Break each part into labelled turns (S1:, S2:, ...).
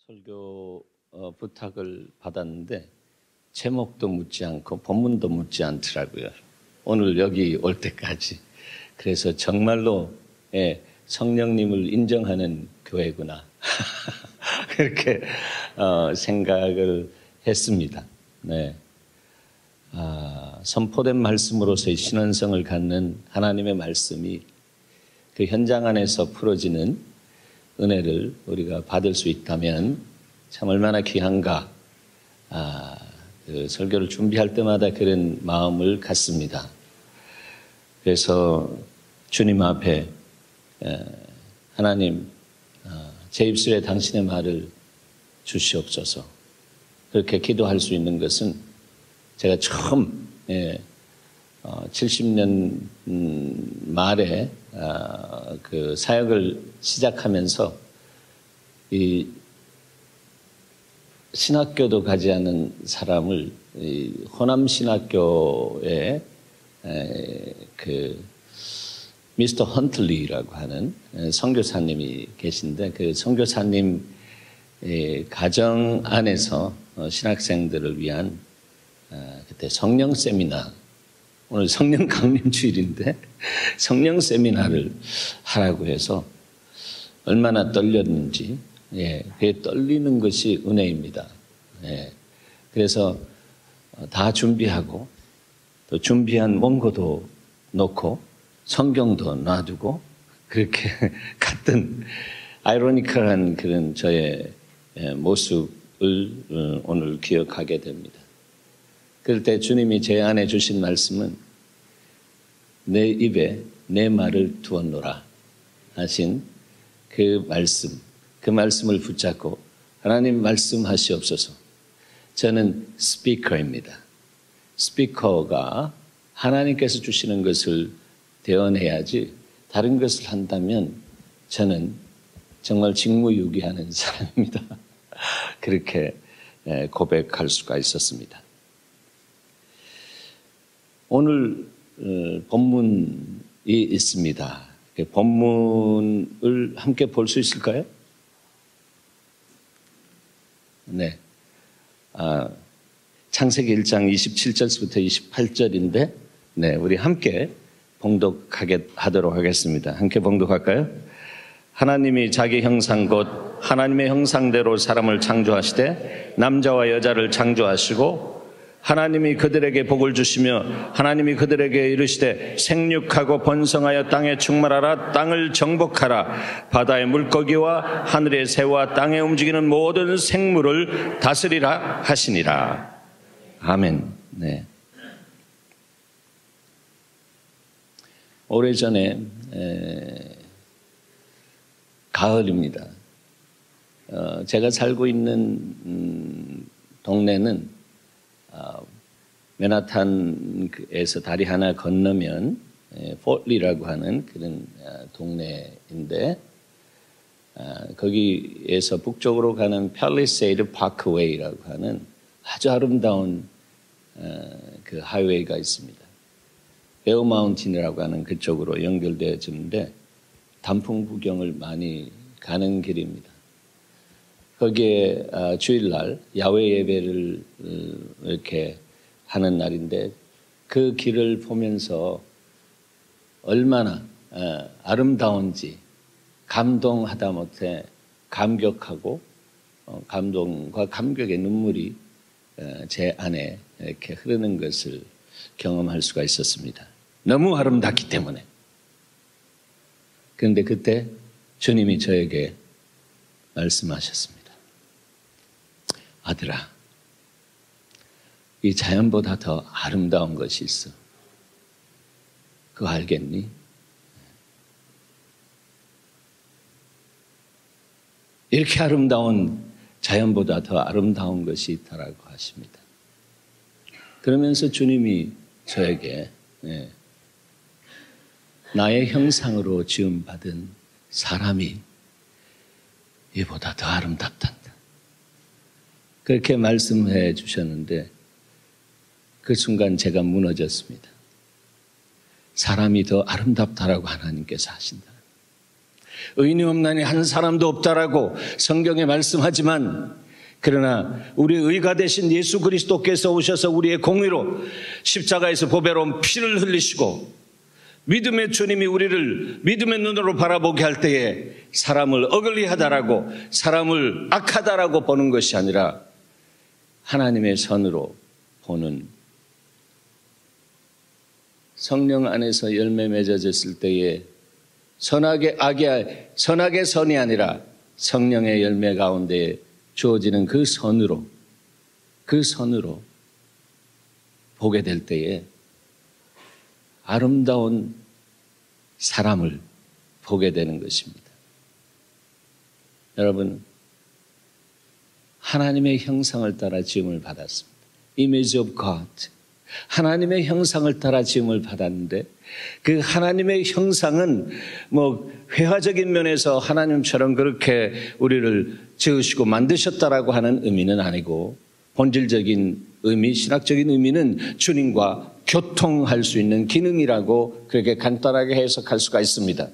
S1: 설교 부탁을 받았는데 제목도 묻지 않고 본문도 묻지 않더라고요. 오늘 여기 올 때까지. 그래서 정말로 성령님을 인정하는 교회구나. 그렇게 생각을 했습니다. 네. 선포된 말씀으로서의 신원성을 갖는 하나님의 말씀이 그 현장 안에서 풀어지는 은혜를 우리가 받을 수 있다면 참 얼마나 귀한가. 그 설교를 준비할 때마다 그런 마음을 갖습니다. 그래서 주님 앞에 하나님 제 입술에 당신의 말을 주시옵소서. 그렇게 기도할 수 있는 것은 제가 처음 70년 말에 그 사역을 시작하면서 이 신학교도 가지 않은 사람을 호남 신학교에 그 미스터 헌틀리라고 하는 선교사님이 계신데 그 선교사님 가정 안에서 신학생들을 위한 그때 성령 세미나, 오늘 성령 강림 주일인데 성령 세미나를 하라고 해서 얼마나 떨렸는지, 그게 떨리는 것이 은혜입니다. 그래서 다 준비하고 또 준비한 원고도 놓고 성경도 놔두고 그렇게 갔던 아이러니컬한 그런 저의 모습을 오늘 기억하게 됩니다. 그럴 때 주님이 제 안에 주신 말씀은 내 입에 내 말을 두었노라 하신 그 말씀을 붙잡고 하나님 말씀하시옵소서. 저는 스피커입니다. 스피커가 하나님께서 주시는 것을 대언해야지 다른 것을 한다면 저는 정말 직무유기하는 사람입니다. 그렇게 고백할 수가 있었습니다. 오늘 본문이 있습니다. 본문을 함께 볼 수 있을까요? 네. 창세기 1장 27절부터 28절인데, 네, 우리 함께 봉독하도록 하겠습니다. 함께 봉독할까요? 하나님이 자기 형상 곧 하나님의 형상대로 사람을 창조하시되 남자와 여자를 창조하시고 하나님이 그들에게 복을 주시며 하나님이 그들에게 이르시되 생육하고 번성하여 땅에 충만하라 땅을 정복하라 바다의 물고기와 하늘의 새와 땅에 움직이는 모든 생물을 다스리라 하시니라. 아멘. 네. 오래전에 가을입니다. 제가 살고 있는 동네는 맨하탄에서 다리 하나 건너면 포틀리라고 하는 그런 동네인데 거기에서 북쪽으로 가는 팰리세이드 파크웨이라고 하는 아주 아름다운 그 하이웨이가 있습니다. 베어 마운틴이라고 하는 그쪽으로 연결되어지는데 단풍 구경을 많이 가는 길입니다. 거기에 주일날 야외 예배를 이렇게 하는 날인데 그 길을 보면서 얼마나 아름다운지 감동하다 못해 감격하고 감동과 감격의 눈물이 제 안에 이렇게 흐르는 것을 경험할 수가 있었습니다. 너무 아름답기 때문에. 그런데 그때 주님이 저에게 말씀하셨습니다. 아들아, 이 자연보다 더 아름다운 것이 있어. 그거 알겠니? 이렇게 아름다운 자연보다 더 아름다운 것이 있다라고 하십니다. 그러면서 주님이 저에게 나의 형상으로 지음받은 사람이 이보다 더 아름답단다. 그렇게 말씀해 주셨는데 그 순간 제가 무너졌습니다. 사람이 더 아름답다라고 하나님께서 하신다. 의인이 없나니 한 사람도 없다라고 성경에 말씀하지만, 그러나 우리 의가 되신 예수 그리스도께서 오셔서 우리의 공의로 십자가에서 보배로운 피를 흘리시고 믿음의 주님이 우리를 믿음의 눈으로 바라보게 할 때에 사람을 어글리하다라고, 사람을 악하다라고 보는 것이 아니라 하나님의 선으로 보는, 성령 안에서 열매 맺어졌을 때에 선악의 선이 아니라 성령의 열매 가운데 주어지는 그 선으로 보게 될 때에 아름다운 사람을 보게 되는 것입니다. 여러분, 하나님의 형상을 따라 지음을 받았습니다. Image of God. 하나님의 형상을 따라 지음을 받았는데, 그 하나님의 형상은 회화적인 면에서 하나님처럼 그렇게 우리를 지으시고 만드셨다라고 하는 의미는 아니고, 본질적인 의미, 신학적인 의미는 주님과 교통할 수 있는 기능이라고 그렇게 간단하게 해석할 수가 있습니다.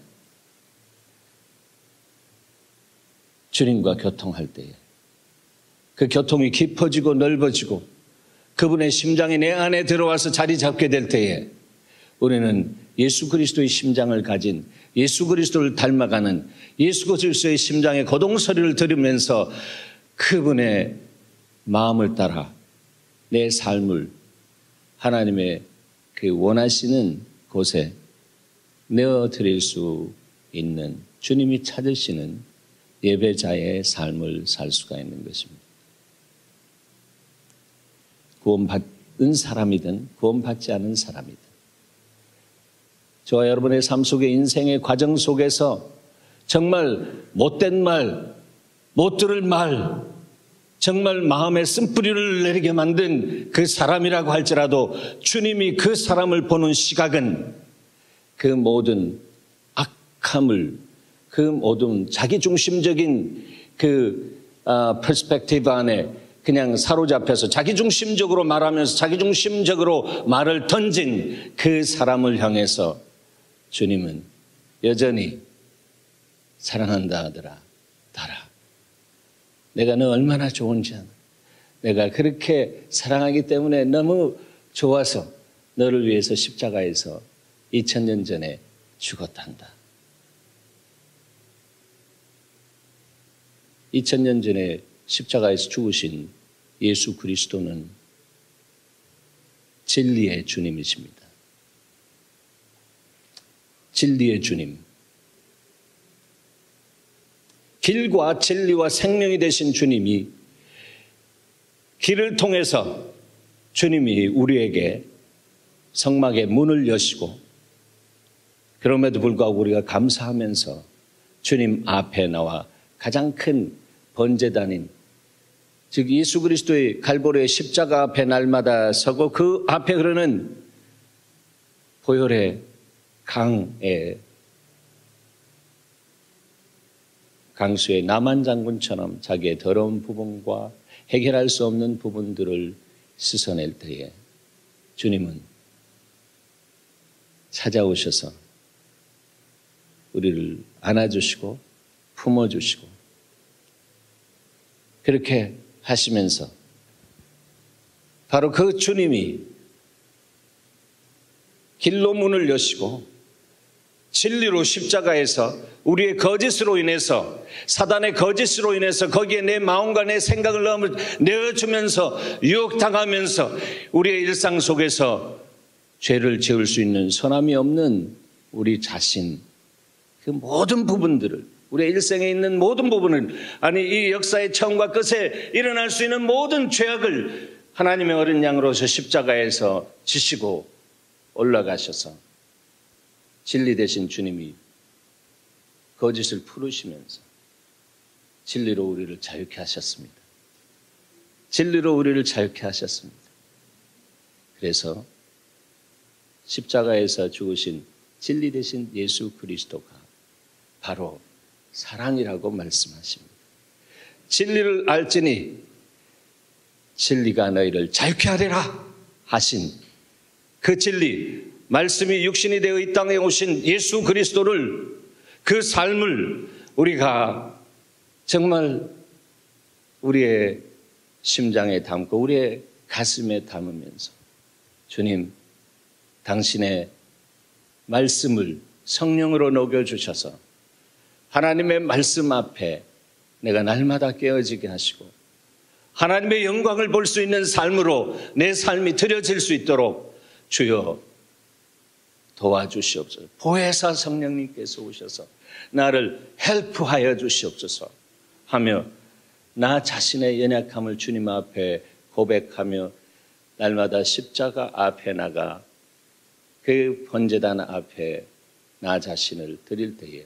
S1: 주님과 교통할 때에 그 교통이 깊어지고 넓어지고 그분의 심장이 내 안에 들어와서 자리 잡게 될 때에 우리는 예수 그리스도의 심장을 가진, 예수 그리스도를 닮아가는 예수 그리스도의 심장의 고동소리를 들으면서 그분의 마음을 따라 내 삶을 하나님의 그 원하시는 곳에 내어드릴 수 있는, 주님이 찾으시는 예배자의 삶을 살 수가 있는 것입니다. 구원받은 사람이든 구원받지 않은 사람이든, 저와 여러분의 삶 속에, 인생의 과정 속에서 정말 못된 말, 못 들을 말, 정말 마음에 쓴뿌리를 내리게 만든 그 사람이라고 할지라도 주님이 그 사람을 보는 시각은 그 모든 악함을, 그 모든 자기중심적인 그 퍼스펙티브 안에 그냥 사로잡혀서 자기중심적으로 말하면서 자기중심적으로 말을 던진 그 사람을 향해서 주님은 여전히 사랑한다 하더라. 따라. 내가 너 얼마나 좋은지 아나. 내가 그렇게 사랑하기 때문에 너무 좋아서 너를 위해서 십자가에서 2000년 전에 죽었단다. 2000년 전에 십자가에서 죽으신 예수 그리스도는 진리의 주님이십니다. 진리의 주님. 길과 진리와 생명이 되신 주님이, 길을 통해서 주님이 우리에게 성막의 문을 여시고, 그럼에도 불구하고 우리가 감사하면서 주님 앞에 나와 가장 큰 번제단인, 즉 예수 그리스도의 갈보리의 십자가 앞에 날마다 서고 그 앞에 흐르는 보혈의 강수의 나만 장군처럼 자기의 더러운 부분과 해결할 수 없는 부분들을 씻어낼 때에 주님은 찾아오셔서 우리를 안아주시고 품어주시고 그렇게 하시면서 바로 그 주님이 길로 문을 여시고 진리로 십자가에서 우리의 거짓으로 인해서, 사단의 거짓으로 인해서 거기에 내 마음과 내 생각을 내어주면서 유혹당하면서 우리의 일상 속에서 죄를 지을 수 있는 선함이 없는 우리 자신, 그 모든 부분들을, 우리의 일생에 있는 모든 부분을, 아니 이 역사의 처음과 끝에 일어날 수 있는 모든 죄악을 하나님의 어린 양으로서 십자가에서 지시고 올라가셔서 진리 되신 주님이 거짓을 풀으시면서 진리로 우리를 자유케 하셨습니다. 진리로 우리를 자유케 하셨습니다. 그래서 십자가에서 죽으신 진리 되신 예수 그리스도가 바로 사랑이라고 말씀하십니다. 진리를 알지니 진리가 너희를 자유케 하리라 하신 그 진리, 말씀이 육신이 되어 이 땅에 오신 예수 그리스도를 그 삶을 우리가 정말 우리의 심장에 담고 우리의 가슴에 담으면서 주님, 당신의 말씀을 성령으로 녹여주셔서 하나님의 말씀 앞에 내가 날마다 깨어지게 하시고 하나님의 영광을 볼 수 있는 삶으로 내 삶이 드려질 수 있도록 주여 도와주시옵소서. 보혜사 성령님께서 오셔서 나를 헬프하여 주시옵소서 하며 나 자신의 연약함을 주님 앞에 고백하며 날마다 십자가 앞에 나가 그 번제단 앞에 나 자신을 드릴 때에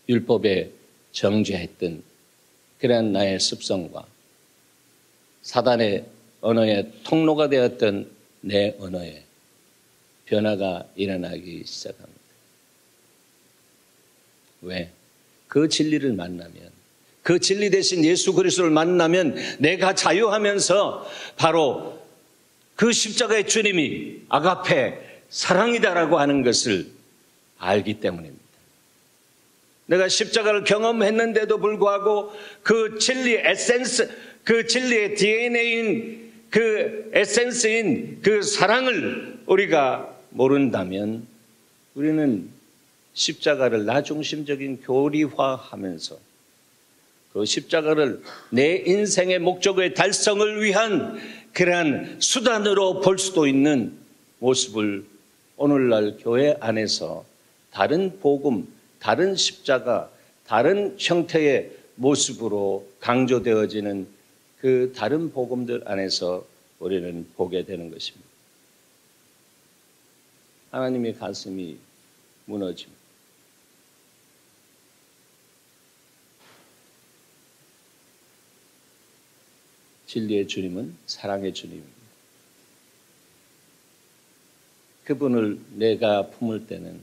S1: 율법에 정죄했던 그러한 나의 습성과 사단의 언어의 통로가 되었던 내 언어에 변화가 일어나기 시작합니다. 왜? 그 진리를 만나면, 그 진리 대신 예수 그리스도를 만나면 내가 자유하면서 바로 그 십자가의 주님이 아가페 사랑이다라고 하는 것을 알기 때문입니다. 내가 십자가를 경험했는데도 불구하고 그 진리 에센스, 그 진리의 DNA인 그 에센스인 그 사랑을 우리가 모른다면 우리는 십자가를 나중심적인 교리화하면서 그 십자가를 내 인생의 목적의 달성을 위한 그러한 수단으로 볼 수도 있는 모습을 오늘날 교회 안에서 다른 복음, 다른 십자가, 다른 형태의 모습으로 강조되어지는 그 다른 복음들 안에서 우리는 보게 되는 것입니다. 하나님의 가슴이 무너집니다. 진리의 주님은 사랑의 주님입니다. 그분을 내가 품을 때는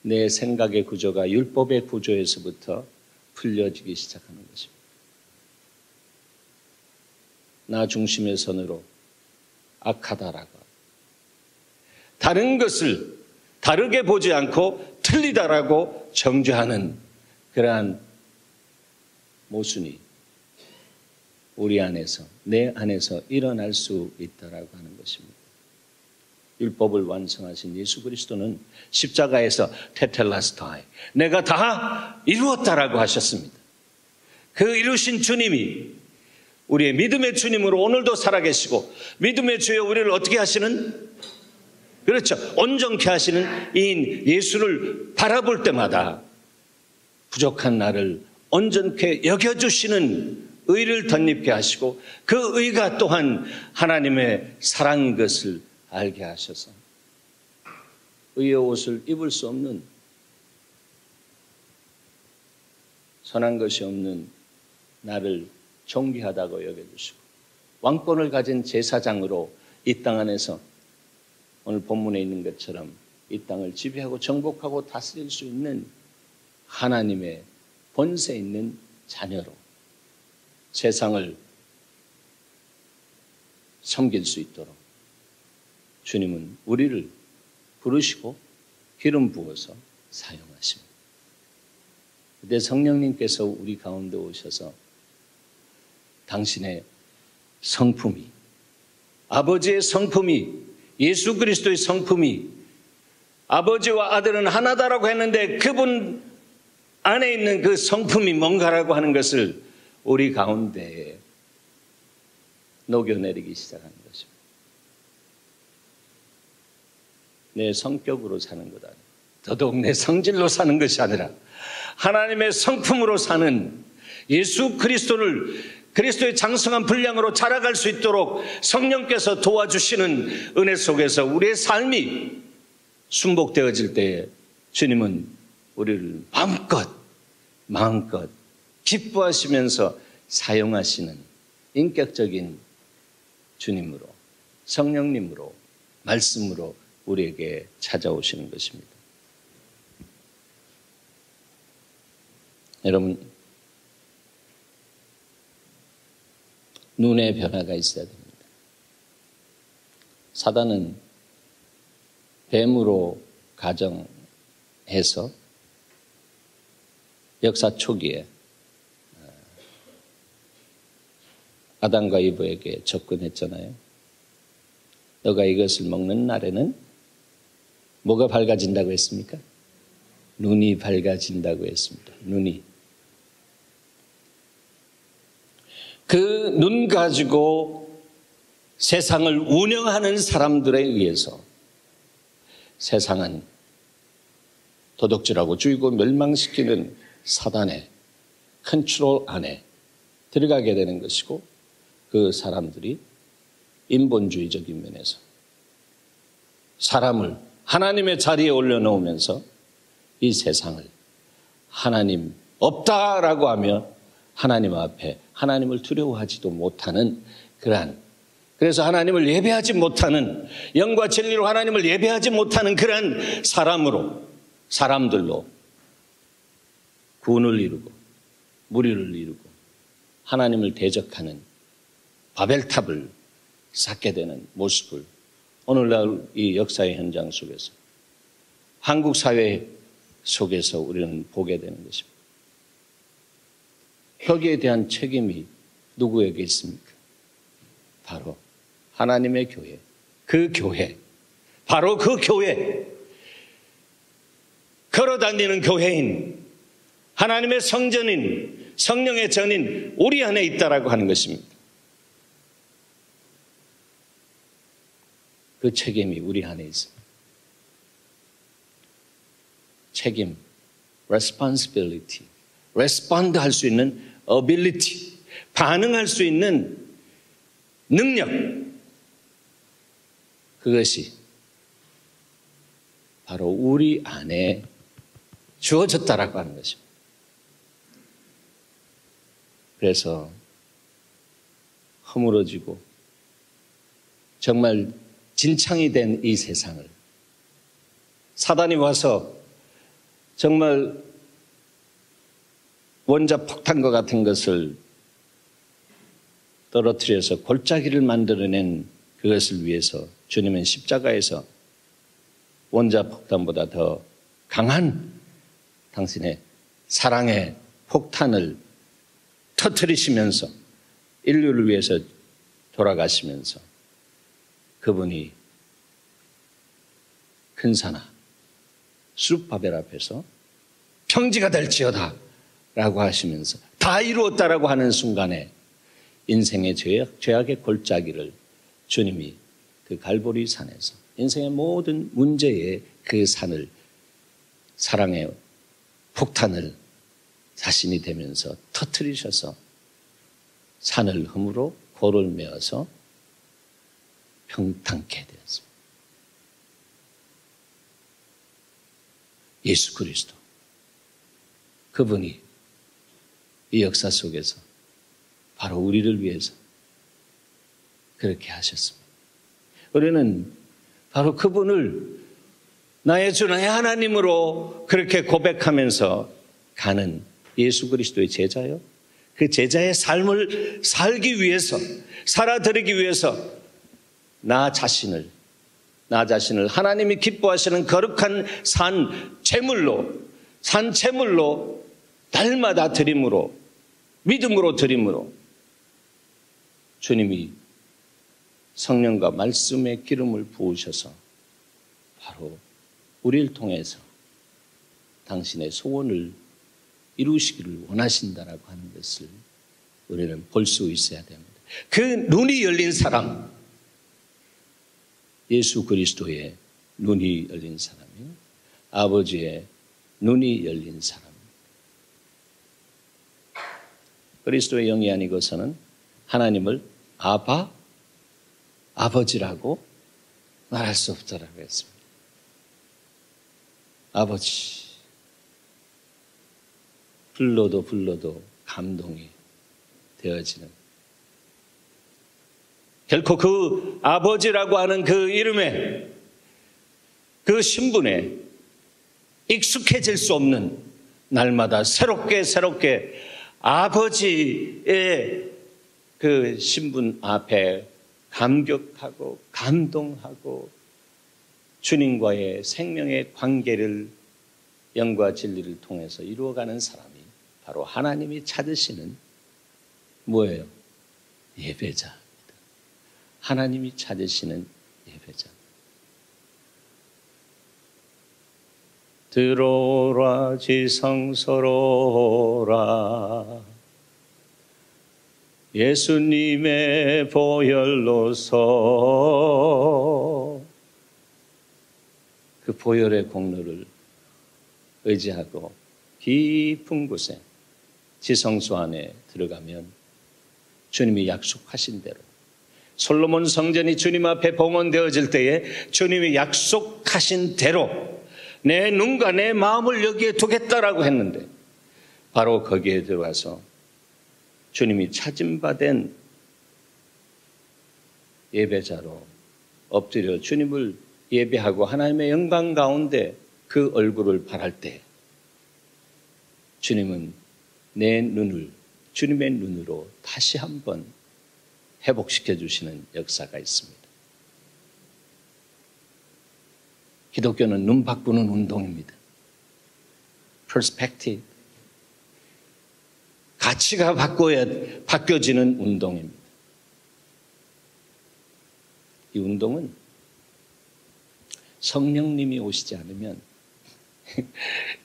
S1: 내 생각의 구조가 율법의 구조에서부터 풀려지기 시작하는 것입니다. 나 중심의 선으로 악하다라고 다른 것을 다르게 보지 않고 틀리다라고 정죄하는 그러한 모순이 우리 안에서, 내 안에서 일어날 수 있다라고 하는 것입니다. 율법을 완성하신 예수 그리스도는 십자가에서 테텔라스타이, 내가 다 이루었다라고 하셨습니다. 그 이루신 주님이 우리의 믿음의 주님으로 오늘도 살아계시고 믿음의 주여 우리를 어떻게 하시는? 그렇죠. 온전케 하시는 이인 예수를 바라볼 때마다 부족한 나를 온전케 여겨주시는 의를 덧입게 하시고 그 의가 또한 하나님의 사랑인 것을 알게 하셔서 의의 옷을 입을 수 없는 선한 것이 없는 나를 존귀하다고 여겨주시고 왕권을 가진 제사장으로 이 땅 안에서 오늘 본문에 있는 것처럼 이 땅을 지배하고 정복하고 다스릴 수 있는 하나님의 본세 있는 자녀로 세상을 섬길 수 있도록 주님은 우리를 부르시고 기름 부어서 사용하십니다. 그때 성령님께서 우리 가운데 오셔서 당신의 성품이, 아버지의 성품이, 예수 그리스도의 성품이 아버지와 아들은 하나다라고 했는데 그분 안에 있는 그 성품이 뭔가라고 하는 것을 우리 가운데에 녹여내리기 시작하는 것입니다. 내 성격으로 사는 것 아니라 더더욱 내 성질로 사는 것이 아니라 하나님의 성품으로 사는 예수 그리스도의 장성한 분량으로 자라갈 수 있도록 성령께서 도와주시는 은혜 속에서 우리의 삶이 순복되어질 때에 주님은 우리를 마음껏 기뻐하시면서 사용하시는 인격적인 주님으로, 성령님으로, 말씀으로 우리에게 찾아오시는 것입니다. 여러분, 눈의 변화가 있어야 됩니다. 사단은 뱀으로 가정, 해서 역사 초기에 아담과 이브에게 접근했잖아요. 너가 이것을 먹는 날에는 뭐가 밝아진다고 했습니까? 눈이 밝아진다고 했습니다. 눈이. 그 눈 가지고 세상을 운영하는 사람들에 의해서 세상은 도둑질하고 죽이고 멸망시키는 사단의 컨트롤 안에 들어가게 되는 것이고, 그 사람들이 인본주의적인 면에서 사람을 하나님의 자리에 올려놓으면서 이 세상을 하나님 없다라고 하며 하나님 앞에 하나님을 두려워하지도 못하는 그래서 하나님을 예배하지 못하는, 영과 진리로 하나님을 예배하지 못하는 그런 사람들로 군을 이루고 무리를 이루고 하나님을 대적하는 바벨탑을 쌓게 되는 모습을 오늘날 이 역사의 현장 속에서, 한국 사회 속에서 우리는 보게 되는 것입니다. 거기에 대한 책임이 누구에게 있습니까? 바로 하나님의 교회, 바로 그 교회, 걸어다니는 교회인, 하나님의 성전인, 성령의 전인 우리 안에 있다라고 하는 것입니다. 그 책임이 우리 안에 있습니다. 책임, responsibility, respond 할 수 있는 ability, 반응할 수 있는 능력, 그것이 바로 우리 안에 주어졌다라고 하는 것입니다. 그래서 허물어지고 정말 진창이 된 이 세상을 사단이 와서 정말 원자 폭탄과 같은 것을 떨어뜨려서 골짜기를 만들어낸 그것을 위해서 주님은 십자가에서 원자 폭탄보다 더 강한 당신의 사랑의 폭탄을 터뜨리시면서 인류를 위해서 돌아가시면서 그분이 큰 산하 수룹바벨 앞에서 평지가 될지어다 라고 하시면서 다 이루었다라고 하는 순간에 인생의 죄악의 골짜기를 주님이 그 갈보리 산에서 인생의 모든 문제의 그 산을, 사랑의 폭탄을 자신이 되면서 터뜨리셔서 산을 흠으로 골을 메어서 평탄케 되었습니다. 예수 그리스도, 그분이 이 역사 속에서 바로 우리를 위해서 그렇게 하셨습니다. 우리는 바로 그분을 나의 주 나의 하나님으로 그렇게 고백하면서 가는 예수 그리스도의 제자요, 그 제자의 삶을 살기 위해서, 살아드리기 위해서 나 자신을 하나님이 기뻐하시는 거룩한 산 제물로 날마다 드림으로, 믿음으로 드림으로 주님이 성령과 말씀의 기름을 부으셔서 바로 우리를 통해서 당신의 소원을 이루시기를 원하신다라고 하는 것을 우리는 볼 수 있어야 됩니다. 그 눈이 열린 사람, 예수 그리스도의 눈이 열린 사람이요, 아버지의 눈이 열린 사람. 그리스도의 영이 아니고서는 하나님을 아버지라고 말할 수 없다라고 했습니다. 아버지. 불러도 감동이 되어지는, 결코 그 아버지라고 하는 그 이름에, 그 신분에 익숙해질 수 없는, 날마다 새롭게 아버지의 그 신분 앞에 감격하고 감동하고 주님과의 생명의 관계를 영과 진리를 통해서 이루어가는 사람이 바로 하나님이 찾으시는 뭐예요? 예배자입니다. 하나님이 찾으시는 예배자. 들어오라 지성소로라 예수님의 보혈로서 그 보혈의 공로를 의지하고 깊은 곳에 지성소 안에 들어가면 주님이 약속하신 대로 솔로몬 성전이 주님 앞에 봉헌되어질 때에 주님이 약속하신 대로 내 눈과 내 마음을 여기에 두겠다라고 했는데 바로 거기에 들어가서 주님이 찾음받은 예배자로 엎드려 주님을 예배하고 하나님의 영광 가운데 그 얼굴을 바랄 때 주님은 내 눈을 주님의 눈으로 다시 한번 회복시켜 주시는 역사가 있습니다. 기독교는 눈 바꾸는 운동입니다. perspective. 가치가 바뀌어지는 운동입니다. 이 운동은 성령님이 오시지 않으면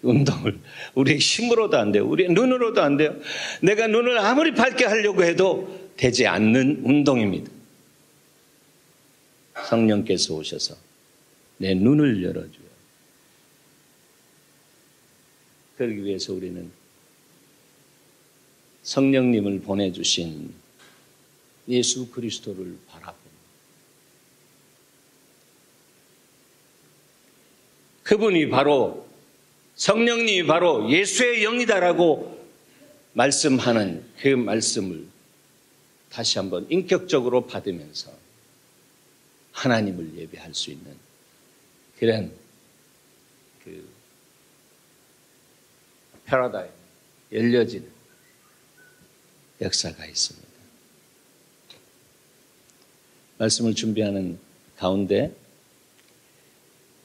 S1: 운동을 우리의 힘으로도 안 돼요. 우리의 눈으로도 안 돼요. 내가 눈을 아무리 밝게 하려고 해도 되지 않는 운동입니다. 성령께서 오셔서 내 눈을 열어줘요. 그러기 위해서 우리는 성령님을 보내주신 예수 그리스도를 바라봅니다. 그분이 바로 성령님이 바로 예수의 영이다라고 말씀하는 그 말씀을 다시 한번 인격적으로 받으면서 하나님을 예배할 수 있는 그런 그 패러다임 열려지는 역사가 있습니다. 말씀을 준비하는 가운데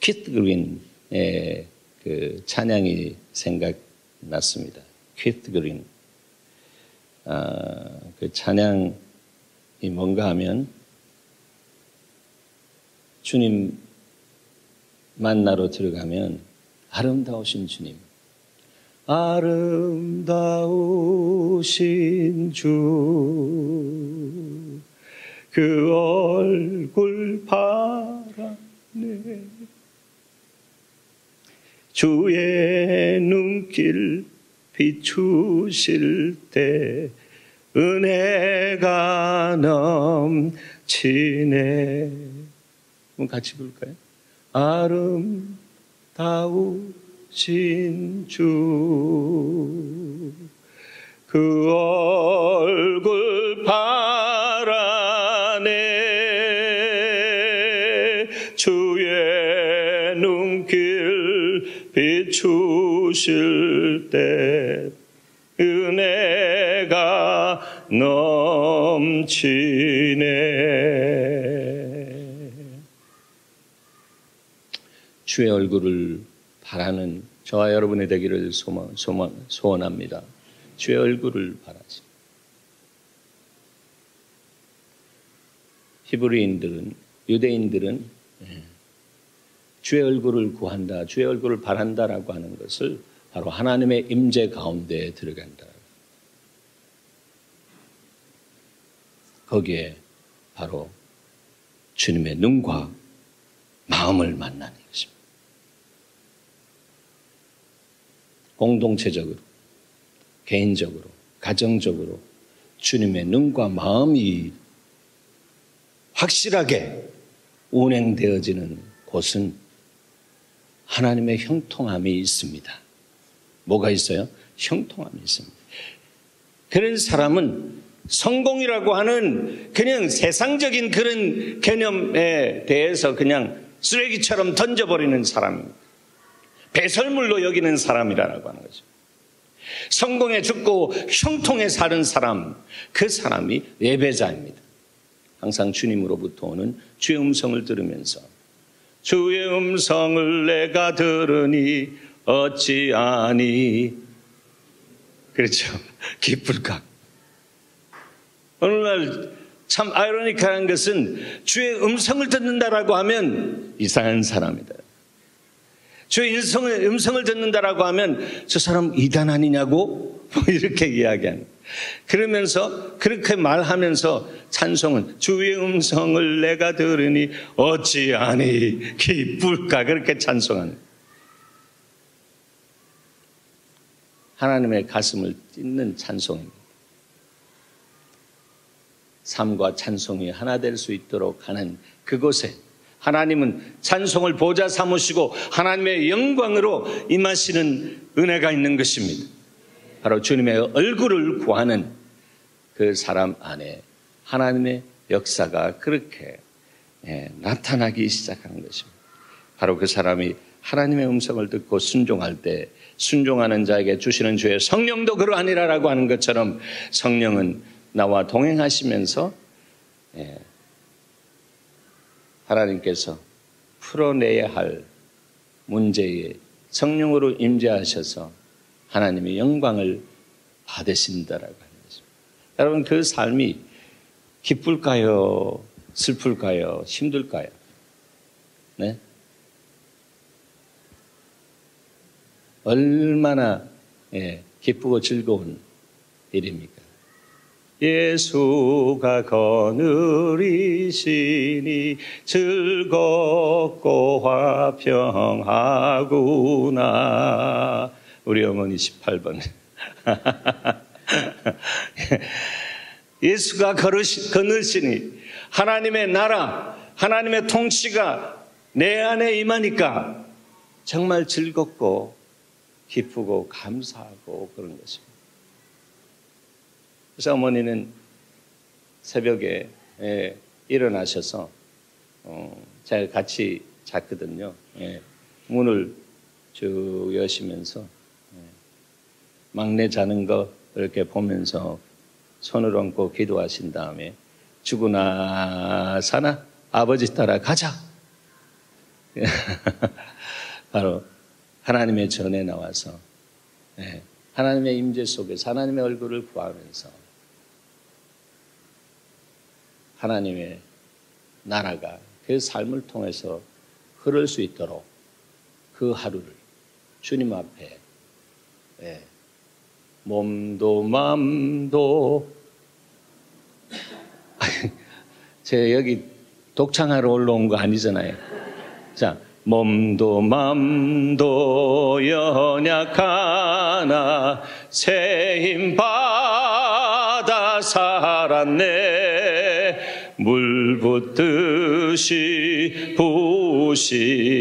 S1: 키트 그린의 그 찬양이 생각났습니다. 키트 그린. 그 찬양이 뭔가 하면 주님 만나러 들어가면 아름다우신 주님, 아름다우신 주, 그 얼굴 바라네, 주의 눈길 비추실 때 은혜가 넘치네. 한번 같이 부를까요? 아름다우신 주, 그 얼굴 바라네, 주의 눈길 비추실 때 은혜가 넘치네. 주의 얼굴을 바라는 저와 여러분이 되기를 소원합니다. 주의 얼굴을 바라지. 히브리인들은, 유대인들은 주의 얼굴을 구한다, 주의 얼굴을 바란다라고 하는 것을 바로 하나님의 임재 가운데에 들어간다. 거기에 바로 주님의 눈과 마음을 만나는 것입니다. 공동체적으로, 개인적으로, 가정적으로 주님의 눈과 마음이 확실하게 운행되어지는 곳은 하나님의 형통함이 있습니다. 뭐가 있어요? 형통함이 있습니다. 그런 사람은 성공이라고 하는 그냥 세상적인 그런 개념에 대해서 그냥 쓰레기처럼 던져버리는 사람입니다. 배설물로 여기는 사람이라고 하는 거죠. 성공에 죽고 형통에 사는 사람, 그 사람이 예배자입니다. 항상 주님으로부터 오는 주의 음성을 들으면서 주의 음성을 내가 들으니 어찌하니 그렇죠. 기쁠까? 오늘날 참 아이러니컬한 것은 주의 음성을 듣는다라고 하면 이상한 사람이다. 주의 음성을 듣는다라고 하면 저 사람 이단 아니냐고 이렇게 이야기하는. 그러면서 그렇게 말하면서 찬송은 주의 음성을 내가 들으니 어찌하니 기쁠까 그렇게 찬송하는. 하나님의 가슴을 찢는 찬송입니다. 삶과 찬송이 하나 될 수 있도록 하는 그곳에 하나님은 찬송을 보좌 삼으시고 하나님의 영광으로 임하시는 은혜가 있는 것입니다. 바로 주님의 얼굴을 구하는 그 사람 안에 하나님의 역사가 그렇게 나타나기 시작하는 것입니다. 바로 그 사람이 하나님의 음성을 듣고 순종할 때 순종하는 자에게 주시는 주의 성령도 그러하니라라고 하는 것처럼 성령은 나와 동행하시면서 하나님께서 풀어내야 할 문제에 성령으로 임재하셔서 하나님의 영광을 받으신다라고 하는 것입니다. 여러분 그 삶이 기쁠까요? 슬플까요? 힘들까요? 네? 얼마나 기쁘고 즐거운 일입니까? 예수가 거느리시니 즐겁고 화평하구나. 우리 어머니 18번. 예수가 거느리시니 하나님의 나라, 하나님의 통치가 내 안에 임하니까 정말 즐겁고 기쁘고 감사하고 그런 것입니다. 그래서 어머니는 새벽에 일어나셔서 제가 같이 잤거든요. 문을 쭉 여시면서 막내 자는 거 이렇게 보면서 손을 얹고 기도하신 다음에 죽으나 사나 아버지 따라 가자. 바로 하나님의 전에 나와서 하나님의 임재 속에서 하나님의 얼굴을 구하면서 하나님의 나라가 그 삶을 통해서 흐를 수 있도록 그 하루를 주님 앞에 몸도 맘도 제가 여기 독창하러 올라온 거 아니잖아요. 자, 몸도 맘도 연약하나 새 힘 받아 살았네. 물 붓듯이 부으시는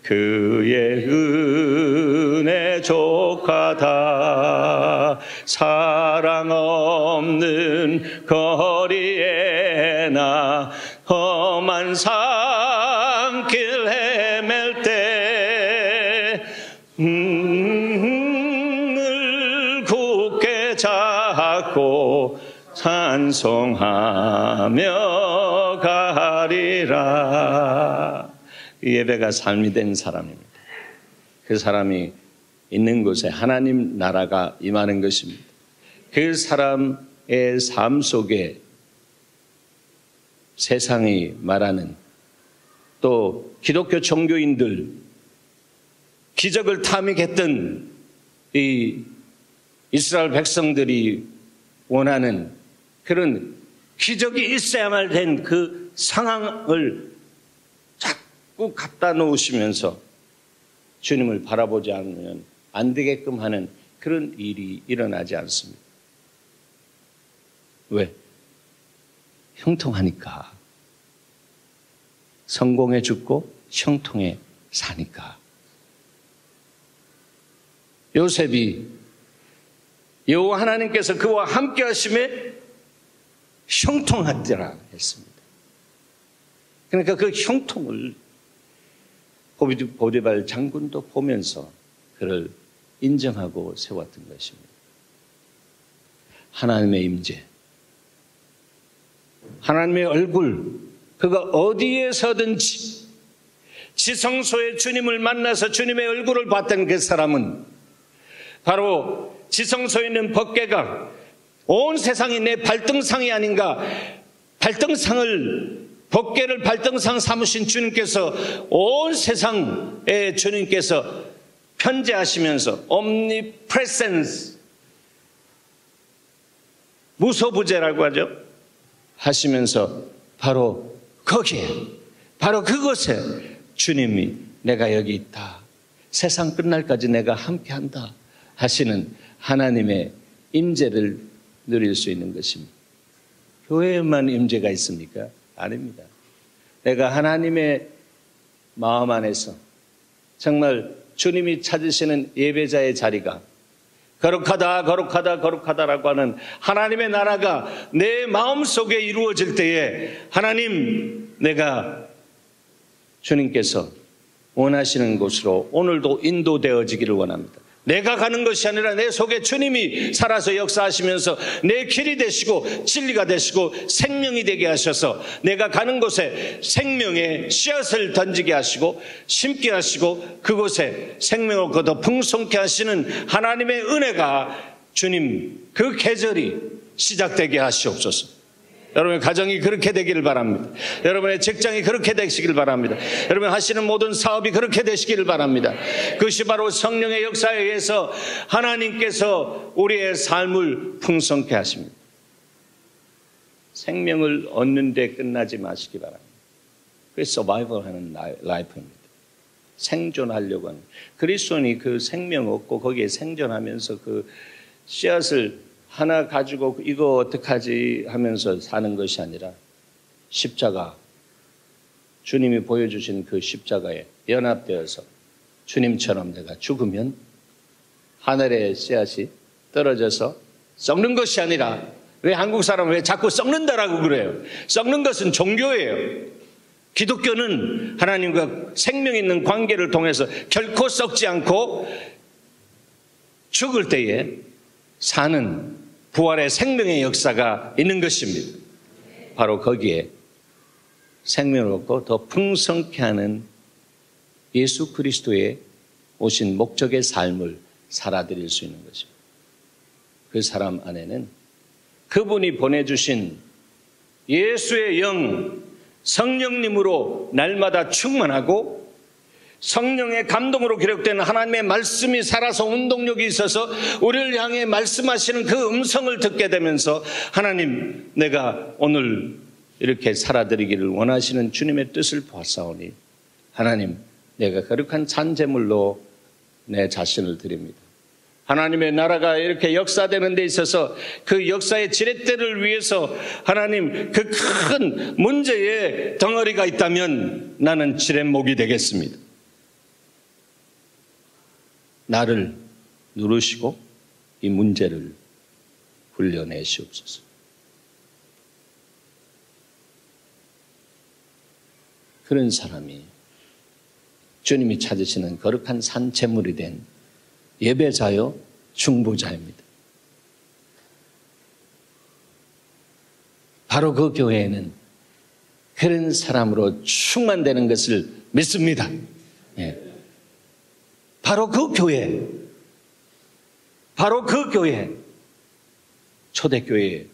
S1: 그의 은혜 족하다. 사랑 없는 거리에 나 험한 산길 헤맬 때 늘 굳게 잡고 찬송하며 가리라. 이 예배가 삶이 된 사람입니다. 그 사람이 있는 곳에 하나님 나라가 임하는 것입니다. 그 사람의 삶 속에 세상이 말하는 또 기독교 종교인들 기적을 탐닉했던 이 이스라엘 백성들이 원하는 그런 기적이 있어야만 된 그 상황을 자꾸 갖다 놓으시면서 주님을 바라보지 않으면 안 되게끔 하는 그런 일이 일어나지 않습니다. 왜? 형통하니까. 성공해 죽고 형통해 사니까. 요셉이 여호와 하나님께서 그와 함께 하심에 형통하더라 했습니다. 그러니까 그 형통을 보디발 장군도 보면서 그를 인정하고 세웠던 것입니다. 하나님의 임재, 하나님의 얼굴, 그가 어디에서든지 지성소에 주님을 만나서 주님의 얼굴을 봤던 그 사람은 바로 지성소에 있는 법궤가 온 세상이 내 발등상이 아닌가, 법궤를 발등상 삼으신 주님께서 온 세상에 주님께서 편재하시면서 omnipresence, 무소부재라고 하죠. 하시면서 바로 거기에, 바로 그곳에 주님이 내가 여기 있다, 세상 끝날까지 내가 함께한다 하시는 하나님의 임재를 누릴 수 있는 것입니다. 교회에만 임재가 있습니까? 아닙니다. 내가 하나님의 마음 안에서 정말 주님이 찾으시는 예배자의 자리가 거룩하다라고 하는 하나님의 나라가 내 마음속에 이루어질 때에 하나님, 내가 주님께서 원하시는 곳으로 오늘도 인도되어지기를 원합니다. 내가 가는 것이 아니라 내 속에 주님이 살아서 역사하시면서 내 길이 되시고 진리가 되시고 생명이 되게 하셔서 내가 가는 곳에 생명의 씨앗을 던지게 하시고 심게 하시고 그곳에 생명을 거둬 풍성케 하시는 하나님의 은혜가 주님 그 계절이 시작되게 하시옵소서. 여러분의 가정이 그렇게 되기를 바랍니다. 여러분의 직장이 그렇게 되시길 바랍니다. 여러분 하시는 모든 사업이 그렇게 되시기를 바랍니다. 그것이 바로 성령의 역사에 의해서 하나님께서 우리의 삶을 풍성케 하십니다. 생명을 얻는 데 끝나지 마시기 바랍니다. 그게 서바이벌 하는 라이프입니다. 생존하려고 하는. 그리스도인이 그 생명 얻고 거기에 생존하면서 그 씨앗을 하나 가지고 이거 어떡하지 하면서 사는 것이 아니라 십자가, 주님이 보여주신 그 십자가에 연합되어서 주님처럼 내가 죽으면 하늘의 씨앗이 떨어져서 썩는 것이 아니라, 왜 한국 사람은 왜 자꾸 썩는다라고 그래요? 썩는 것은 종교예요. 기독교는 하나님과 생명 있는 관계를 통해서 결코 썩지 않고 죽을 때에 사는 부활의 생명의 역사가 있는 것입니다. 바로 거기에 생명을 얻고 더 풍성케 하는 예수 그리스도의 오신 목적의 삶을 살아드릴 수 있는 것입니다. 그 사람 안에는 그분이 보내주신 예수의 영, 성령님으로 날마다 충만하고 성령의 감동으로 기록된 하나님의 말씀이 살아서 운동력이 있어서 우리를 향해 말씀하시는 그 음성을 듣게 되면서 하나님, 내가 오늘 이렇게 살아드리기를 원하시는 주님의 뜻을 보았사오니 하나님, 내가 거룩한 잔제물로 내 자신을 드립니다. 하나님의 나라가 이렇게 역사되는 데 있어서 그 역사의 지렛대를 위해서 하나님, 그 큰 문제의 덩어리가 있다면 나는 지렛목이 되겠습니다. 나를 누르시고 이 문제를 굴려내시옵소서. 그런 사람이 주님이 찾으시는 거룩한 산채물이 된 예배자요 중보자입니다. 바로 그 교회에는 그런 사람으로 충만되는 것을 믿습니다. 예. 바로 그 교회, 초대교회에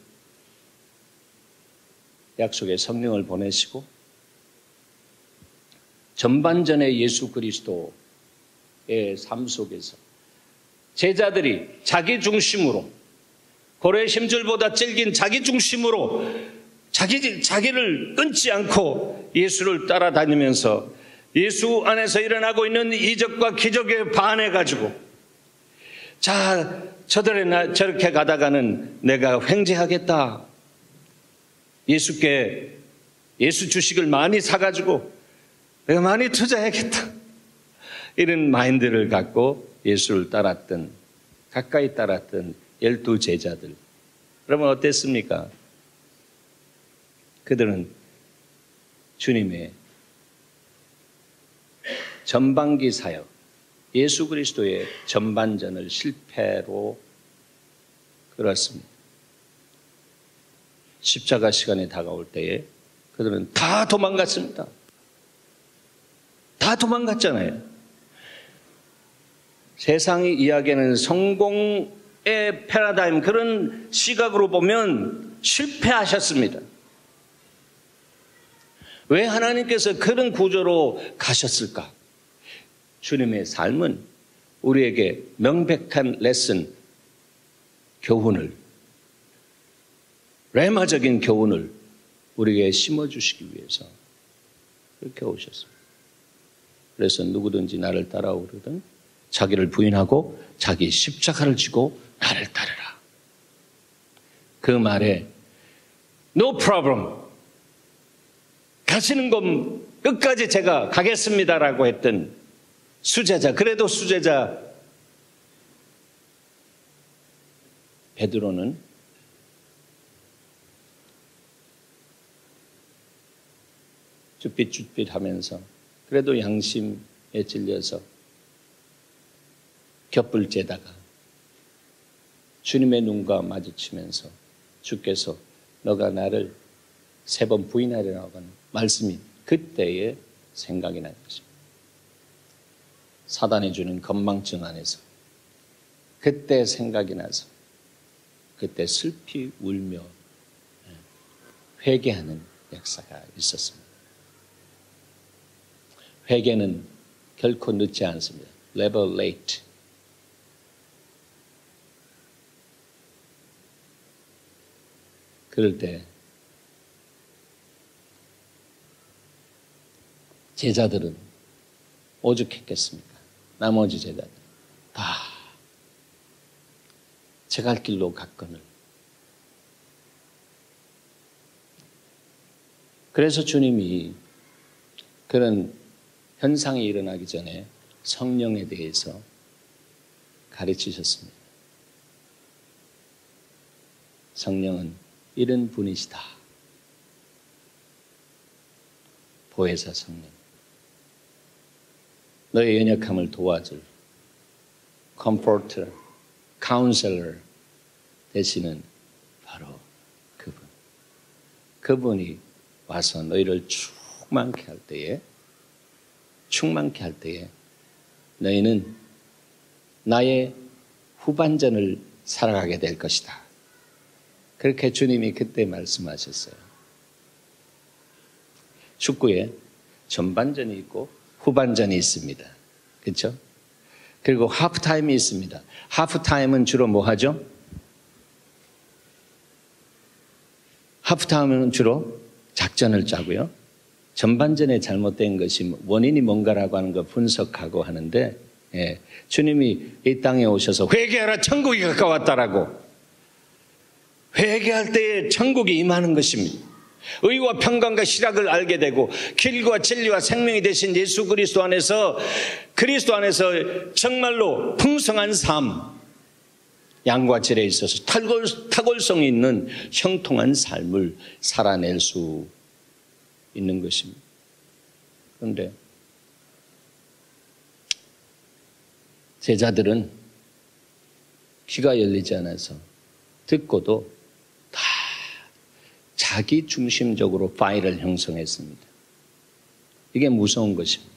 S1: 약속의 성령을 보내시고 전반전의 예수 그리스도의 삶 속에서 제자들이 자기 중심으로, 고래의 심줄보다 질긴 자기 중심으로 자기를 끊지 않고 예수를 따라다니면서 예수 안에서 일어나고 있는 이적과 기적에 반해가지고, 자, 저렇게 가다가는 내가 횡재하겠다. 예수께 예수 주식을 많이 사가지고 내가 많이 투자해야겠다. 이런 마인드를 갖고 예수를 가까이 따랐던 12 제자들. 여러분 어땠습니까? 그들은 주님의 전반기 사역, 예수 그리스도의 전반전을 실패로 끌었습니다. 십자가 시간이 다가올 때에 그들은 다 도망갔습니다. 다 도망갔잖아요. 세상이 이야기하는 성공의 패러다임, 그런 시각으로 보면 실패하셨습니다. 왜 하나님께서 그런 구조로 가셨을까? 주님의 삶은 우리에게 명백한 레슨, 교훈을, 레마적인 교훈을 우리에게 심어주시기 위해서 그렇게 오셨습니다. 그래서 누구든지 나를 따라오려든 자기를 부인하고 자기 십자가를 지고 나를 따르라. 그 말에 No problem. 가시는 건 끝까지 제가 가겠습니다라고 했던 수제자, 그래도 수제자 베드로는 쭈삣쭈삣 하면서 그래도 양심에 찔려서 곁불 재다가 주님의 눈과 마주치면서 주께서 너가 나를 3번 부인하리라고 하는 말씀이 그때의 생각이 난 것입니다. 사단이 주는 건망증 안에서 그때 생각이 나서 그때 슬피 울며 회개하는 역사가 있었습니다. 회개는 결코 늦지 않습니다. Never late. 그럴 때 제자들은 오죽했겠습니까? 나머지 제자들 다 제 갈 길로 갔거늘. 그래서 주님이 그런 현상이 일어나기 전에 성령에 대해서 가르치셨습니다. 성령은 이런 분이시다. 보혜사 성령. 너의 연약함을 도와줄 컴포터, 카운셀러 되시는 바로 그분. 그분이 와서 너희를 충만케 할 때에 너희는 나의 후반전을 살아가게 될 것이다. 그렇게 주님이 그때 말씀하셨어요. 축구에 전반전이 있고 후반전이 있습니다. 그렇죠? 그리고 하프타임이 있습니다. 하프타임은 주로 뭐 하죠? 하프타임은 주로 작전을 짜고요. 전반전에 잘못된 것이 원인이 뭔가라고 하는 거 분석하고 하는데, 주님이 이 땅에 오셔서 회개하라, 천국이 가까웠다라고. 회개할 때에 천국이 임하는 것입니다. 의와 평강과 희락을 알게 되고 길과 진리와 생명이 되신 예수 그리스도 안에서 정말로 풍성한 삶, 양과 질에 있어서 탁월성이 있는 형통한 삶을 살아낼 수 있는 것입니다. 그런데 제자들은 귀가 열리지 않아서 듣고도 다 자기 중심적으로 파일을 형성했습니다. 이게 무서운 것입니다.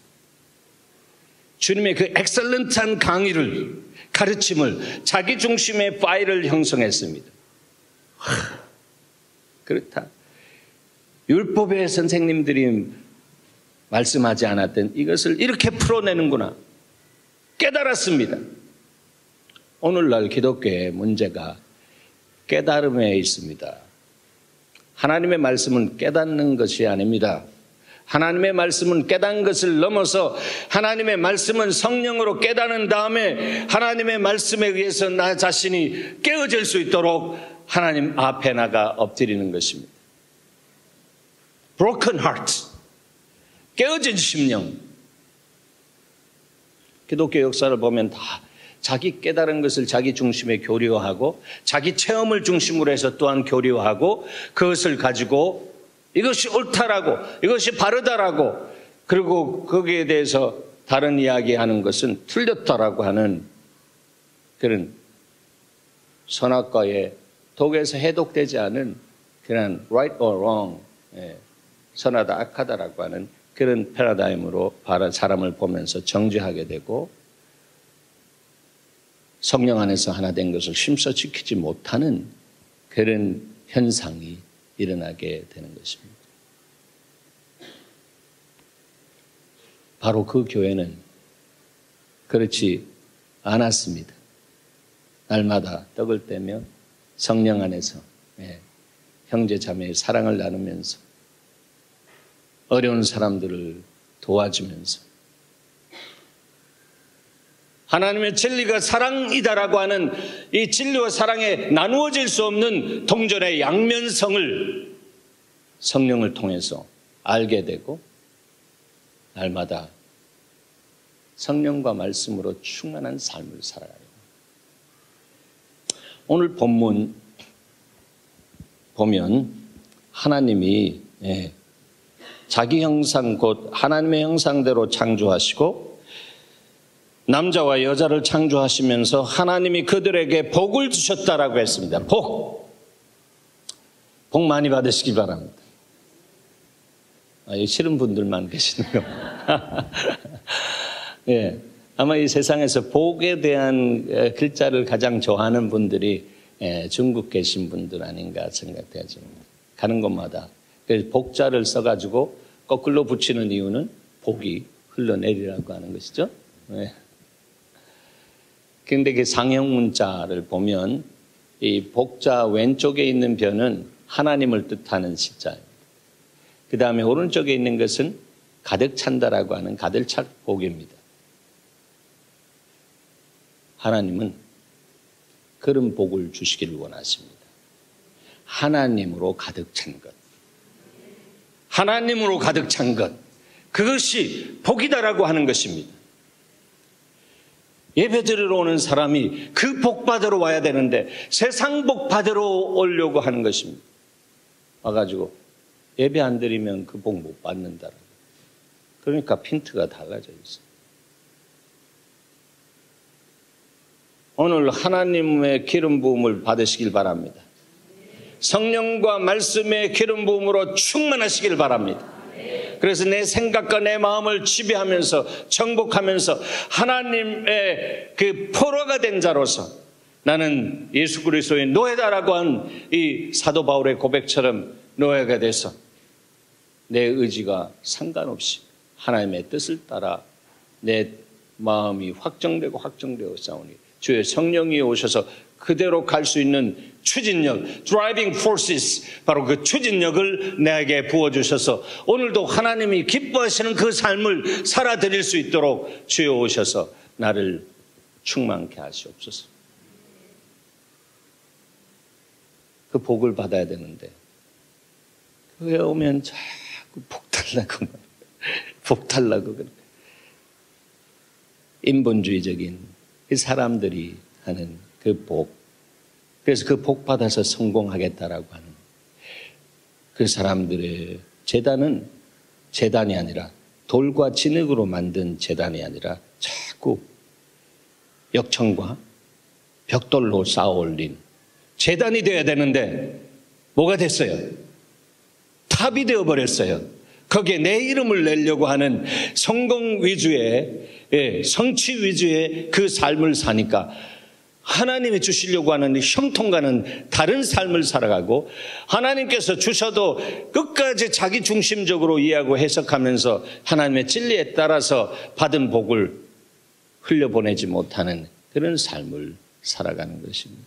S1: 주님의 그 엑셀런트한 강의를, 가르침을 자기 중심의 파일을 형성했습니다. 그렇다. 율법의 선생님들이 말씀하지 않았던 이것을 이렇게 풀어내는구나 깨달았습니다. 오늘날 기독교의 문제가 깨달음에 있습니다. 하나님의 말씀은 깨닫는 것이 아닙니다. 하나님의 말씀은 깨닫는 것을 넘어서 하나님의 말씀은 성령으로 깨닫는 다음에 하나님의 말씀에 의해서 나 자신이 깨어질 수 있도록 하나님 앞에 나가 엎드리는 것입니다. Broken heart, 깨어진 심령. 기독교 역사를 보면 다 자기 깨달은 것을 자기 중심에 교류하고 자기 체험을 중심으로 해서 또한 교류하고 그것을 가지고 이것이 옳다라고 이것이 바르다라고 그리고 거기에 대해서 다른 이야기하는 것은 틀렸다라고 하는 그런 선악과의 독에서 해독되지 않은 그런 right or wrong, 선하다 악하다라고 하는 그런 패러다임으로 사람을 보면서 정죄하게 되고 성령 안에서 하나 된 것을 힘써 지키지 못하는 그런 현상이 일어나게 되는 것입니다. 바로 그 교회는 그렇지 않았습니다. 날마다 떡을 떼며 성령 안에서 형제 자매의 사랑을 나누면서 어려운 사람들을 도와주면서 하나님의 진리가 사랑이다라고 하는 이 진리와 사랑에 나누어질 수 없는 동전의 양면성을 성령을 통해서 알게 되고 날마다 성령과 말씀으로 충만한 삶을 살아가요. 오늘 본문 보면 하나님이 자기 형상 곧 하나님의 형상대로 창조하시고 남자와 여자를 창조하시면서 하나님이 그들에게 복을 주셨다라고 했습니다. 복 많이 받으시기 바랍니다. 싫은 분들만 계시는 거. 예, 아마 이 세상에서 복에 대한 글자를 가장 좋아하는 분들이 중국 계신 분들 아닌가 생각되어집니다. 가는 곳마다 복자를 써가지고 거꾸로 붙이는 이유는 복이 흘러내리라고 하는 것이죠. 그런데 그 상형 문자를 보면 이 복자 왼쪽에 있는 변은 하나님을 뜻하는 십자입니다. 그 다음에 오른쪽에 있는 것은 가득 찬다라고 하는 가득 찬 복입니다. 하나님은 그런 복을 주시기를 원하십니다. 하나님으로 가득 찬 것. 하나님으로 가득 찬 것. 그것이 복이다라고 하는 것입니다. 예배 드리러 오는 사람이 그 복 받으러 와야 되는데 세상 복 받으러 오려고 하는 것입니다. 와가지고 예배 안 드리면 그 복 못 받는다. 그러니까 핀트가 달라져 있어요. 오늘 하나님의 기름 부음을 받으시길 바랍니다. 성령과 말씀의 기름 부음으로 충만하시길 바랍니다. 그래서 내 생각과 내 마음을 지배하면서 정복하면서 하나님의 그 포로가 된 자로서 나는 예수 그리스도의 노예다라고 한 이 사도 바울의 고백처럼 노예가 돼서 내 의지가 상관없이 하나님의 뜻을 따라 내 마음이 확정되고 싸우니 주의 성령이 오셔서 그대로 갈 수 있는 추진력, driving forces, 바로 그 추진력을 내게 부어주셔서 오늘도 하나님이 기뻐하시는 그 삶을 살아드릴 수 있도록 주여 오셔서 나를 충만케 하시옵소서. 그 복을 받아야 되는데 그에 오면 자꾸 복 달라고 그래. 인본주의적인 그 사람들이 하는 그 복, 그래서 그 복 받아서 성공하겠다라고 하는 그 사람들의 재단은 재단이 아니라 돌과 진흙으로 만든 재단이 아니라 자꾸 역청과 벽돌로 쌓아 올린 재단이 되어야 되는데 뭐가 됐어요? 탑이 되어버렸어요. 거기에 내 이름을 내려고 하는 성공 위주의, 성취 위주의 그 삶을 사니까 하나님이 주시려고 하는 형통과는 다른 삶을 살아가고 하나님께서 주셔도 끝까지 자기 중심적으로 이해하고 해석하면서 하나님의 진리에 따라서 받은 복을 흘려보내지 못하는 그런 삶을 살아가는 것입니다.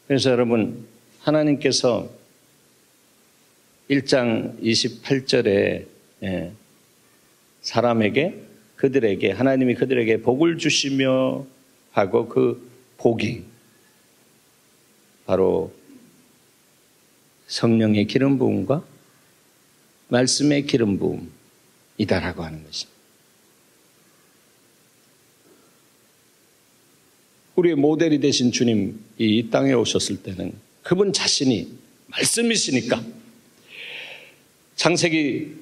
S1: 그래서 여러분, 하나님께서 1장 28절에 사람에게 그들에게 하나님이 그들에게 복을 주시며 하고 그 복이 바로 성령의 기름 부음과 말씀의 기름 부음이다라고 하는 것입니다. 우리의 모델이 되신 주님이 이 땅에 오셨을 때는 그분 자신이 말씀이시니까 창세기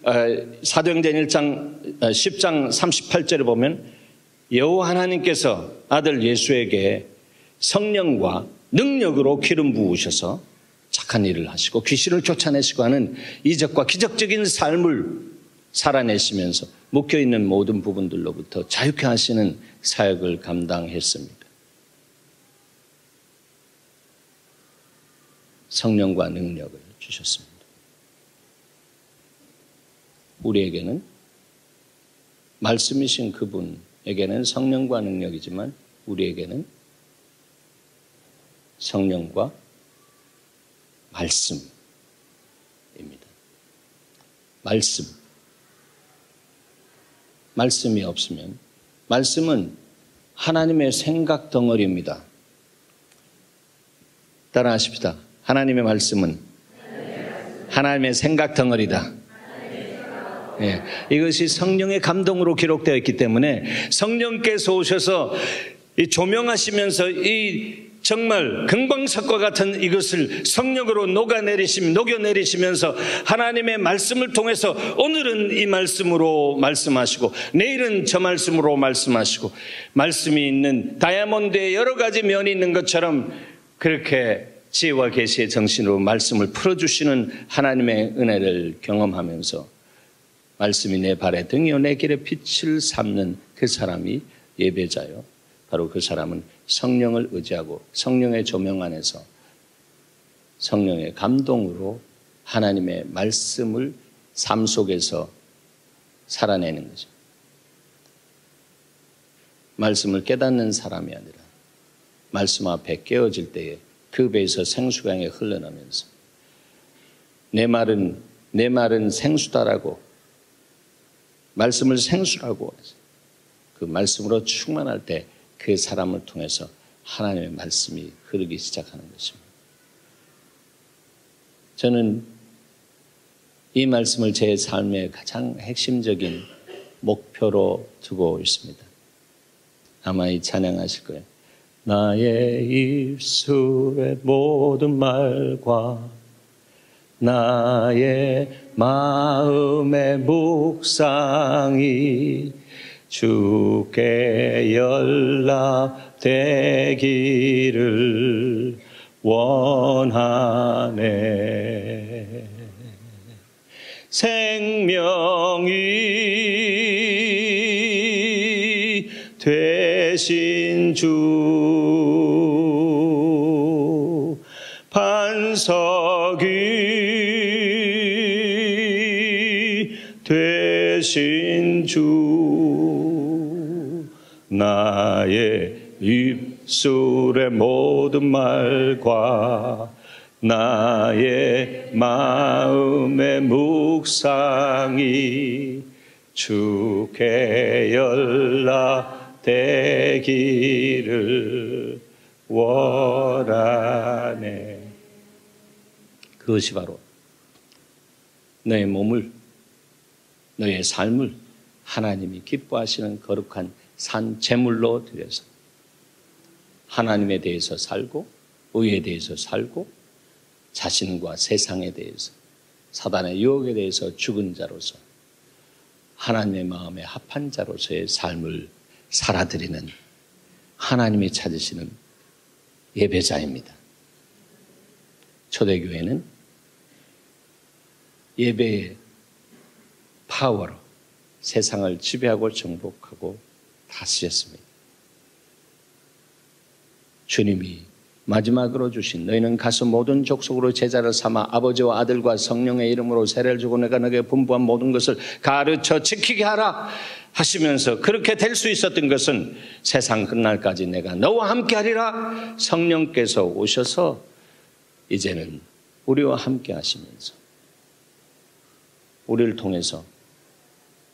S1: 사도행전 10장 38절에 보면 여호와 하나님께서 아들 예수에게 성령과 능력으로 기름 부으셔서 착한 일을 하시고 귀신을 쫓아내시고 하는 이적과 기적적인 삶을 살아내시면서 묶여있는 모든 부분들로부터 자유케 하시는 사역을 감당했습니다. 성령과 능력을 주셨습니다. 우리에게는 말씀이신 그분에게는 성령과 능력이지만 우리에게는 성령과 말씀입니다. 말씀이 없으면, 말씀은 하나님의 생각 덩어리입니다. 따라하십시다. 하나님의 말씀은 하나님의 생각 덩어리다. 예, 이것이 성령의 감동으로 기록되어 있기 때문에 성령께서 오셔서 조명하시면서 이 정말 금광석과 같은 이것을 성령으로 녹여내리시면서 하나님의 말씀을 통해서 오늘은 이 말씀으로 말씀하시고 내일은 저 말씀으로 말씀하시고, 말씀이 있는 다이아몬드에 여러 가지 면이 있는 것처럼 그렇게 지혜와 계시의 정신으로 말씀을 풀어주시는 하나님의 은혜를 경험하면서 말씀이 내 발에 등이요 내 길에 빛을 삼는 그 사람이 예배자요, 바로 그 사람은 성령을 의지하고 성령의 조명 안에서 성령의 감동으로 하나님의 말씀을 삶 속에서 살아내는 거죠. 말씀을 깨닫는 사람이 아니라 말씀 앞에 깨어질 때에 그 배에서 생수가 흘러나면서 내 말은 생수다라고, 말씀을 생수라고 해서 그 말씀으로 충만할 때 그 사람을 통해서 하나님의 말씀이 흐르기 시작하는 것입니다. 저는 이 말씀을 제 삶의 가장 핵심적인 목표로 두고 있습니다. 아마 이 찬양하실 거예요. 나의 입술의 모든 말과 나의 마음의 묵상이 주께 연락되기를 원하네. 생명이 되신 주, 반석이 되신 주, 나의 입술의 모든 말과 나의 마음의 묵상이 주께 연락되기를 원하네. 그것이 바로 너의 몸을, 너의 삶을 하나님이 기뻐하시는 거룩한 산 제물로 드려서 하나님에 대해서 살고 의에 대해서 살고 자신과 세상에 대해서 사단의 유혹에 대해서 죽은 자로서 하나님의 마음에 합한 자로서의 삶을 살아드리는 하나님이 찾으시는 예배자입니다. 초대교회는 예배의 파워로 세상을 지배하고 정복하고 다스렸습니다. 주님이 마지막으로 주신 너희는 가서 모든 족속으로 제자를 삼아 아버지와 아들과 성령의 이름으로 세례를 주고 내가 너에게 분부한 모든 것을 가르쳐 지키게 하라 하시면서 그렇게 될 수 있었던 것은 세상 끝날까지 내가 너와 함께 하리라. 성령께서 오셔서 이제는 우리와 함께 하시면서 우리를 통해서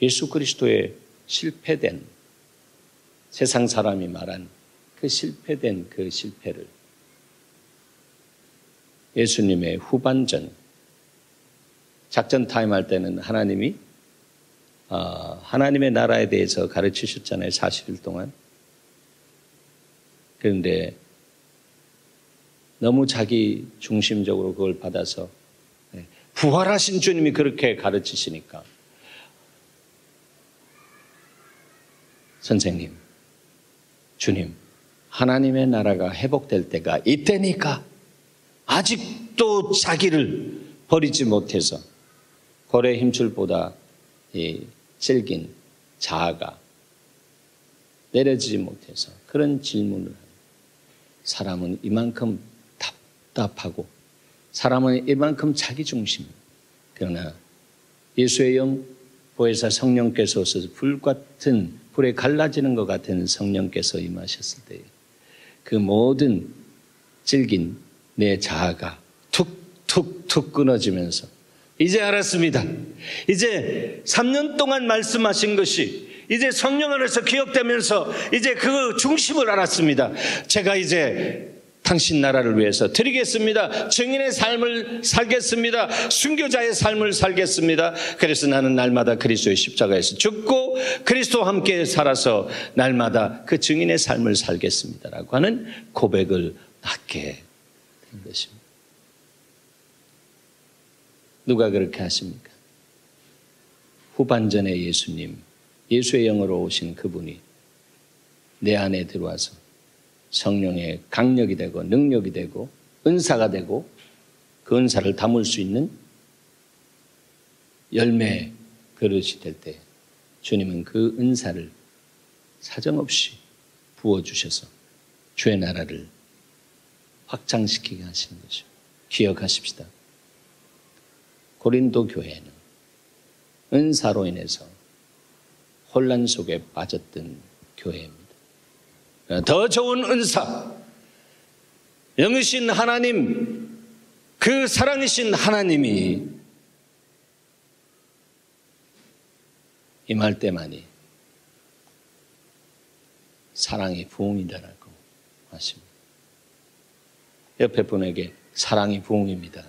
S1: 예수 그리스도의 실패된, 세상 사람이 말한 그 실패된 그 실패를 예수님의 후반전, 작전 타임 할 때는 하나님이 하나님의 나라에 대해서 가르치셨잖아요. 40일 동안. 그런데 너무 자기 중심적으로 그걸 받아서 부활하신 주님이 그렇게 가르치시니까 선생님, 주님, 하나님의 나라가 회복될 때가 이때니까 아직도 자기를 버리지 못해서 고래 힘줄보다 이 질긴 자아가 내려지지 못해서 그런 질문을 합니다. 사람은 이만큼 답답하고 사람은 이만큼 자기중심. 그러나 예수의 영 보혜사 성령께서 오셔서 불같은 불에 갈라지는 것 같은 성령께서 임하셨을 때 그 모든 질긴 내 자아가 툭툭툭 끊어지면서 이제 알았습니다. 이제 3년 동안 말씀하신 것이 이제 성령 안에서 기억되면서 이제 그 중심을 알았습니다. 제가 이제 당신 나라를 위해서 드리겠습니다. 증인의 삶을 살겠습니다. 순교자의 삶을 살겠습니다. 그래서 나는 날마다 그리스도의 십자가에서 죽고 그리스도와 함께 살아서 날마다 그 증인의 삶을 살겠습니다라고 하는 고백을 하게 된 것입니다. 누가 그렇게 하십니까? 후반전에 예수님, 예수의 영으로 오신 그분이 내 안에 들어와서 성령의 강력이 되고 능력이 되고 은사가 되고 그 은사를 담을 수 있는 열매 그릇이 될 때 주님은 그 은사를 사정없이 부어주셔서 주의 나라를 확장시키게 하시는 것이죠. 기억하십시다. 고린도 교회는 은사로 인해서 혼란 속에 빠졌던 교회입니다. 더 좋은 은사, 영이신 하나님, 그 사랑이신 하나님이 임할 때만이 사랑이 부흥이다라고 하십니다. 옆에 분에게 사랑이 부흥입니다.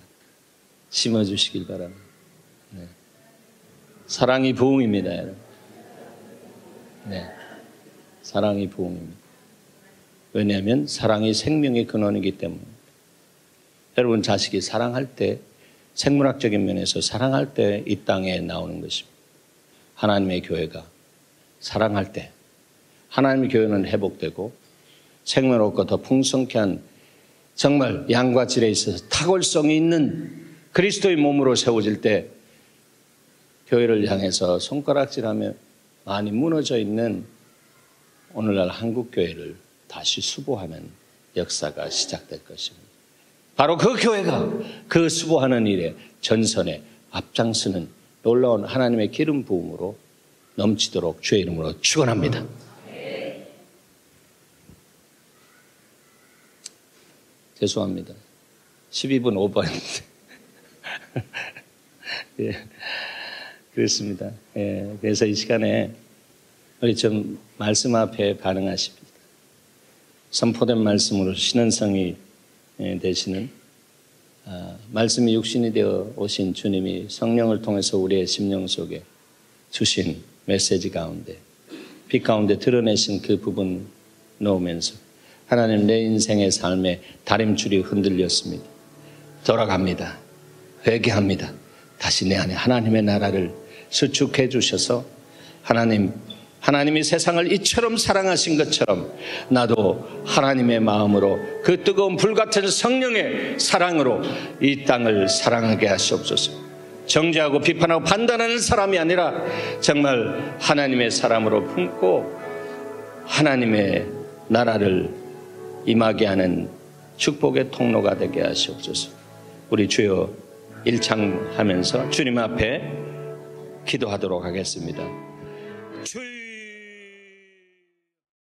S1: 심어주시길 바랍니다. 네. 사랑이 부흥입니다, 여러분. 네. 사랑이 부흥입니다. 왜냐하면 사랑이 생명의 근원이기 때문입니다. 여러분 자식이 사랑할 때 생물학적인 면에서 사랑할 때 이 땅에 나오는 것입니다. 하나님의 교회가 사랑할 때 하나님의 교회는 회복되고 생명롭고 더 풍성케 한 정말 양과 질에 있어서 탁월성이 있는 그리스도의 몸으로 세워질 때 교회를 향해서 손가락질하며 많이 무너져 있는 오늘날 한국교회를 다시 수보하는 역사가 시작될 것입니다. 바로 그 교회가 그 수보하는 일에 전선에 앞장서는 놀라운 하나님의 기름 부음으로 넘치도록 주의 이름으로 축원합니다. 죄송합니다. 12분 오버했는데. 예, 그렇습니다. 예, 그래서 이 시간에 우리 좀 말씀 앞에 반응하십니다. 선포된 말씀으로 신은성이 되시는 말씀이 육신이 되어 오신 주님이 성령을 통해서 우리의 심령 속에 주신 메시지 가운데 빛 가운데 드러내신 그 부분 놓으면서 하나님 내 인생의 삶에 다림줄이 흔들렸습니다. 돌아갑니다. 회개합니다. 다시 내 안에 하나님의 나라를 수축해 주셔서 하나님이 세상을 이처럼 사랑하신 것처럼 나도 하나님의 마음으로 그 뜨거운 불같은 성령의 사랑으로 이 땅을 사랑하게 하시옵소서. 정죄하고 비판하고 판단하는 사람이 아니라 정말 하나님의 사람으로 품고 하나님의 나라를 임하게 하는 축복의 통로가 되게 하시옵소서. 우리 주여 일창하면서 주님 앞에 기도하도록 하겠습니다.